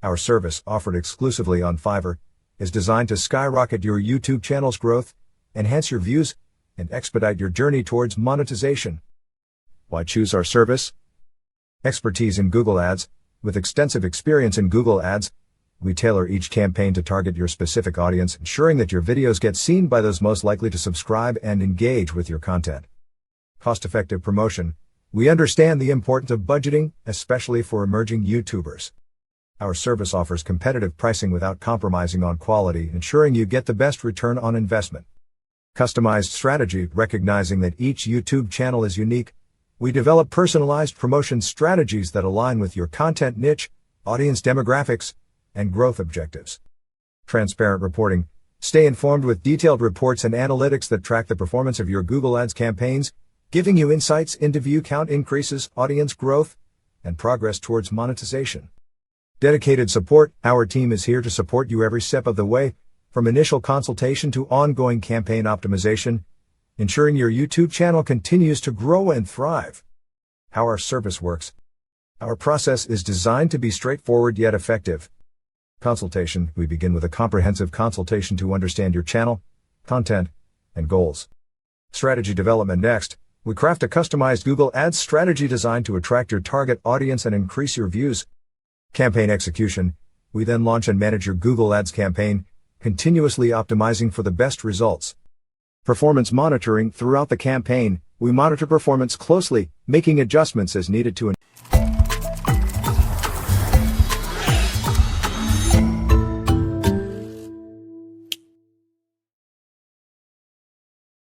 Our service, offered exclusively on Fiverr, is designed to skyrocket your YouTube channel's growth, enhance your views, and expedite your journey towards monetization. Why choose our service? Expertise in Google Ads. With extensive experience in Google Ads, we tailor each campaign to target your specific audience, ensuring that your videos get seen by those most likely to subscribe and engage with your content. Cost-effective promotion. We understand the importance of budgeting, especially for emerging YouTubers. Our service offers competitive pricing without compromising on quality, ensuring you get the best return on investment. Customized strategy. Recognizing that each YouTube channel is unique, we develop personalized promotion strategies that align with your content niche, audience demographics, and growth objectives. Transparent reporting. Stay informed with detailed reports and analytics that track the performance of your Google Ads campaigns, giving you insights into view count increases, audience growth, and progress towards monetization. Dedicated support. Our team is here to support you every step of the way, from initial consultation to ongoing campaign optimization, ensuring your YouTube channel continues to grow and thrive. How our service works. Our process is designed to be straightforward yet effective. Consultation. We begin with a comprehensive consultation to understand your channel, content, and goals. Strategy development. Next, we craft a customized Google Ads strategy designed to attract your target audience and increase your views. Campaign execution. We then launch and manage your Google Ads campaign, continuously optimizing for the best results. Performance monitoring. Throughout the campaign, we monitor performance closely, making adjustments as needed to